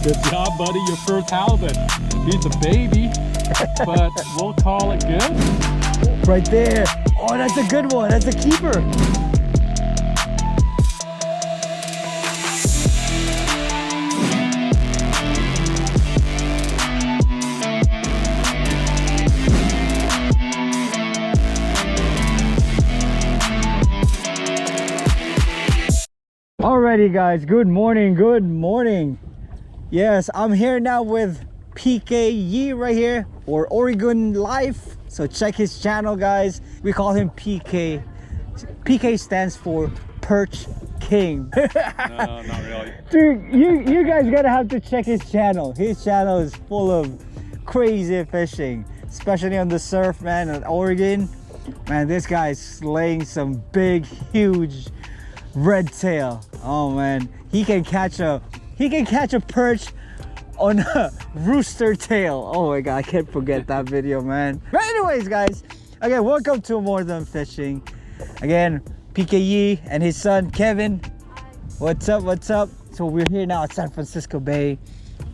Good job, buddy. Your first halibut. He's a baby, but we'll call it good. Right there. Oh, that's a good one. That's a keeper. Alrighty guys, good morning, good morning. Yes, I'm here now with PK Yee right here, or Oregon Life. So check his channel, guys. We call him PK. PK stands for Perch King. No, not really. Dude, you guys gotta have to check his channel. His channel is full of crazy fishing, especially on the surf, man, in Oregon. Man, this guy's slaying some big, huge red tail. Oh man, he can catch a perch on a rooster tail. Oh my god, I can't forget that video, man. But anyways guys, again, welcome to More Than Fishing. Again, PK Yee and his son Kevin. What's up, what's up? So we're here now at San Francisco Bay.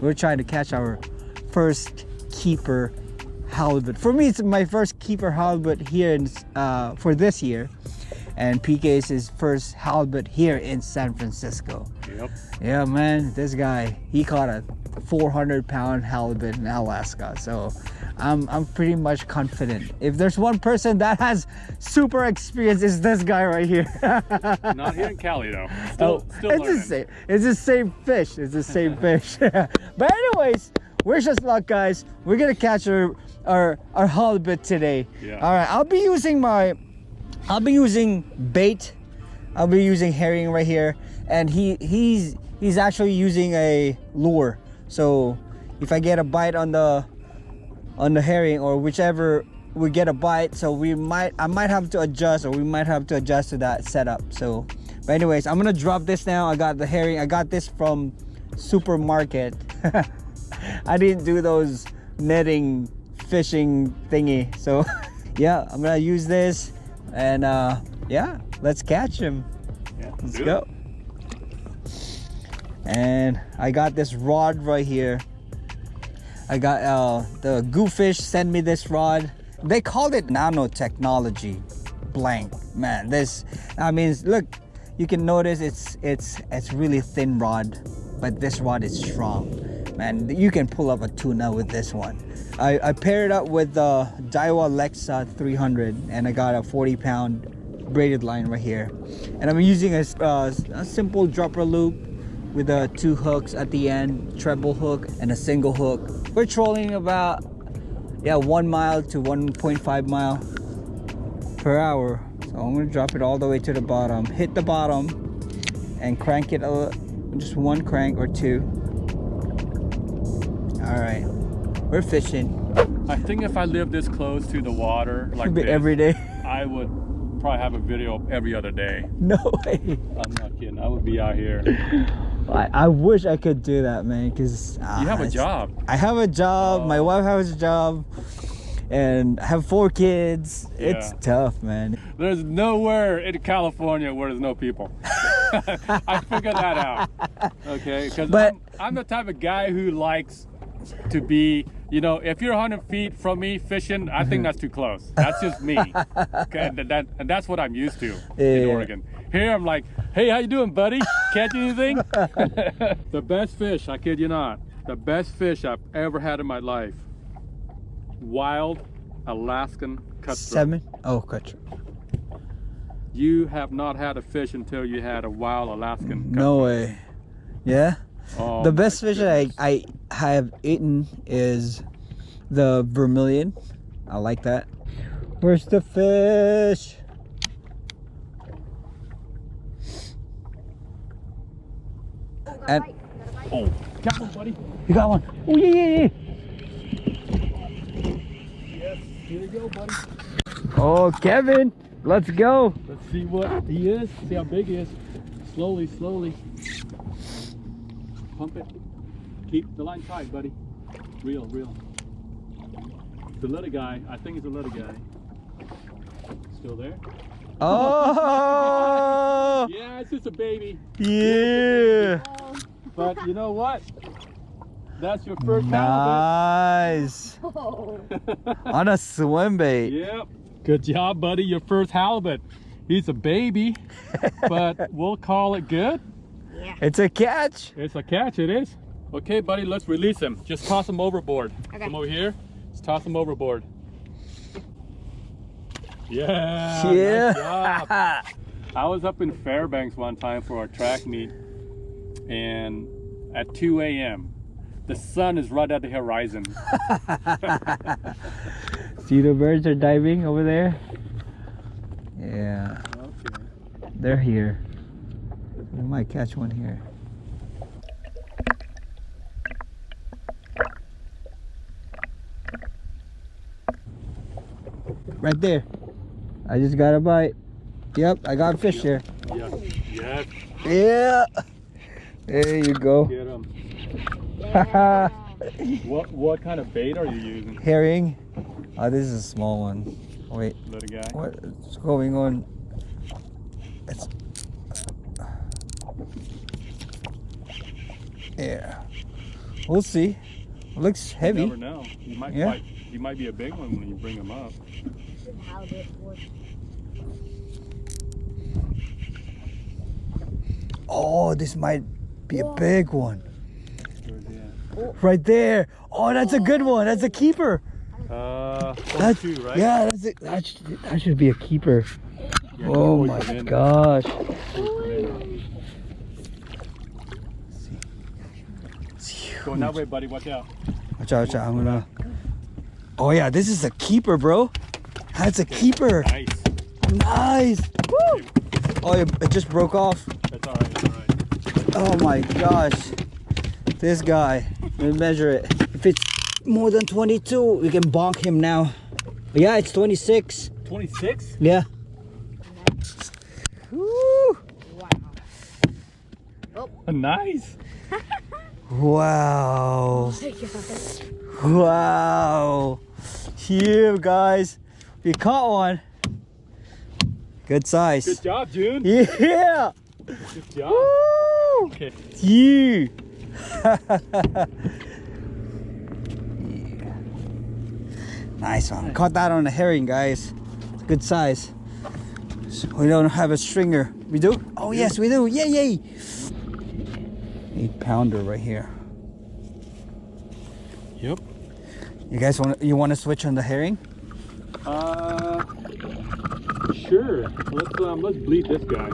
We're trying to catch our first keeper halibut. For me, it's my first keeper halibut here in for this year. And PK's his first halibut here in San Francisco. Yep. Yeah, man, this guy, he caught a 400-pound halibut in Alaska. So I'm pretty much confident. If there's one person that has super experience, it's this guy right here. Not here in Cali though. Still it's learning. the same. It's the same fish. It's the same fish. But anyways, wish us luck, guys. We're gonna catch our halibut today. Yeah. All right. I'll be using bait. I'll be using herring right here, and he's actually using a lure. So if I get a bite on the herring, or whichever we get a bite, so I might have to adjust, or we might have to adjust to that setup. So but anyways, I'm gonna drop this now. I got the herring. I got this from supermarket. I didn't do those netting fishing thingy, so yeah, I'm gonna use this. And yeah, let's catch him. Yeah, let's go. And I got this rod right here. I got the Goofish sent me this rod. They called it nanotechnology blank. Man, this, I mean, look, you can notice it's really thin rod, but this rod is strong. Man, you can pull up a tuna with this one. I paired it up with the Daiwa Lexa 300, and I got a 40-pound braided line right here. And I'm using a simple dropper loop with 2 hooks at the end, treble hook and a single hook. We're trolling about 1 mile to 1.5 mile per hour. So I'm gonna drop it all the way to the bottom, hit the bottom, and crank it just 1 crank or 2. All right. We're fishing. I think if I lived this close to the water like this, every day, I would probably have a video every other day. No way. I'm not kidding. I would be out here. I wish I could do that, man, because you have a job. I have a job. My wife has a job, and I have 4 kids. Yeah. It's tough, man. There's nowhere in California where there's no people. I figured that out. Okay, because I'm the type of guy who likes to be, you know, if you're 100 feet from me fishing, I think that's too close. That's just me. Okay, and that's what I'm used to in Oregon. Here I'm like, hey, how you doing, buddy? Catch anything? The best fish, I kid you not, the best fish I've ever had in my life, wild Alaskan cutthroat. Salmon? Oh, cutthroat. You have not had a fish until you had a wild Alaskan cutthroat. No way. Yeah? Oh, the best fish that I have eaten is the vermilion. I like that. Where's the fish? And oh, got one, buddy. You got one. Oh yeah. Yes, here you go, buddy. Oh, Kevin, let's go. Let's see what he is. See how big he is. Slowly, slowly. Pump it. Keep the line tight, buddy. Reel. It's a little guy. I think it's a little guy. Still there? Oh! Yeah, it's just a baby. Yeah. But you know what? That's your first Nice. On a swim bait. Yep. Good job, buddy. Your first halibut. He's a baby, but we'll call it good. Yeah. It's a catch. It's a catch, it is. Okay, buddy, let's release him. Just toss him overboard. Okay. Come over here. Just toss him overboard. Yeah. Yeah. Nice job. I was up in Fairbanks one time for a track meet, and at 2 a.m. the sun is right at the horizon. See the birds are diving over there? Yeah. Okay. They're here. We might catch one here. Right there. I just got a bite. Yep, I got a fish here. Yeah. Yeah. Yeah. There you go. Get him. Yeah. What kind of bait are you using? Herring. Oh, this is a small one. Wait, Little guy. what's going on? It's... Yeah. We'll see. It looks heavy. You never know. You might Yeah. fight. He might be a big one when you bring him up. Oh, this might be a big one. Where's he at? Right there. Oh, that's a good one. That's a keeper. That's 2, right? Yeah, that should be a keeper. Yeah, Oh keep my poison in. gosh. Going that way, buddy. Watch out. Watch out, watch out. I'm gonna... Oh yeah, this is a keeper, bro. That's a keeper. Nice. Nice. Woo! Oh, it just broke off. That's all right. That's all right. Oh my gosh. This guy. Let me measure it. If it's more than 22, we can bonk him now. Yeah, it's 26. 26? Yeah. Woo! Nice. Wow. Wow. Here, guys. We caught one. Good size. Good job, June. Yeah. Good job. Woo! Okay. You. Nice one. Caught that on a herring, guys. It's a good size. So we don't have a stringer. We do? Oh yes, we do. Yay, yay. 8-pounder right here. Yep. You guys want to switch on the herring? Sure. Let's bleed this guy.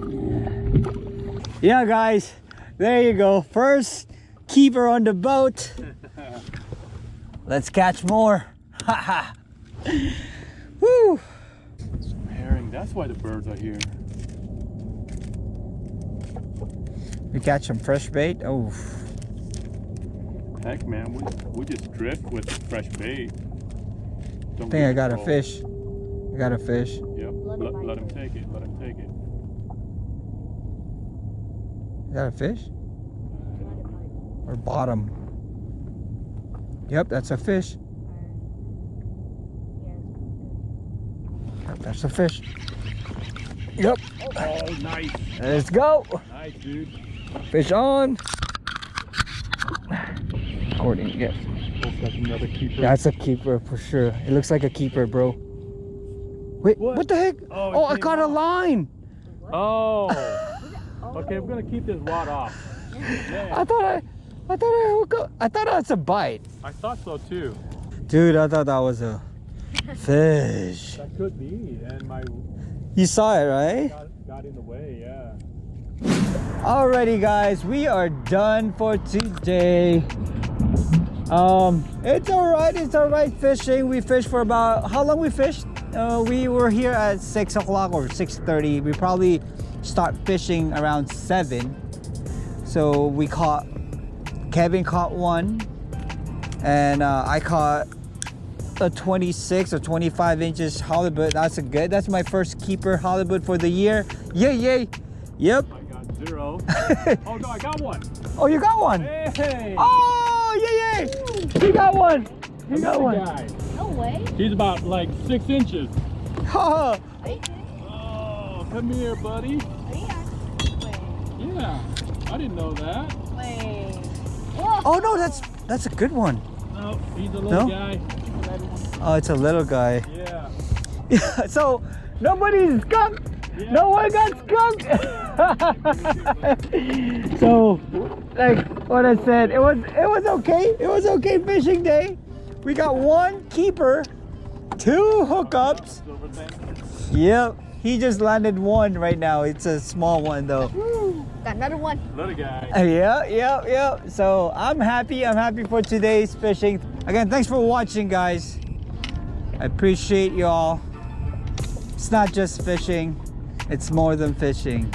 Yeah, guys. There you go. First keeper on the boat. Let's catch more. Haha. Woo. Some herring. That's why the birds are here. We catch some fresh bait. Oh. Heck, man, we just drift with fresh bait. I think I got a fish. I got a fish. Yep. Let him take it. Let him take it. You got a fish? Or bottom? Yep, that's a fish. Yep, that's a fish. Yep. Oh, nice. Let's go. Nice, dude. Fish on. Recording, yes. Oh, that's another keeper. That's a keeper for sure. It looks like a keeper, bro. Wait, what the heck? Oh, Oh, I caught a line. Oh. Okay, we're gonna keep this rod off. Yeah. I thought that's a bite. I thought so too. Dude, I thought that was a fish. That could be, and my You saw it, right? got in the way. Yeah. Alrighty, guys, we are done for today. It's all right fishing. We fished for about, how long we fished? We were here at 6 o'clock or 6:30. We probably start fishing around 7. So we caught, Kevin caught one, and I caught a 26 or 25 inches halibut. That's my first keeper halibut for the year. Yay, yay. Yep. I got 0. Oh no, I got one. Oh, you got one. Hey. Oh, yay, yay. You got one. You got Another one. guy. No way. He's about like 6 inches. Oh, Are you kidding? Oh, come here, buddy. Wait. Yeah, I didn't know that. Wait. Whoa. oh no, that's That's a good one. No, he's a little No? guy. Oh, it's a little guy. Yeah. So nobody's skunked. Yeah. No one got skunked. So, like what I said, it was okay. It was okay fishing day. We got one keeper, 2 hookups. Yep. He just landed one right now. It's a small one though. Woo, got another one. Little guy. Yeah. So I'm happy. I'm happy for today's fishing. Again, thanks for watching, guys. I appreciate y'all. It's not just fishing. It's more than fishing.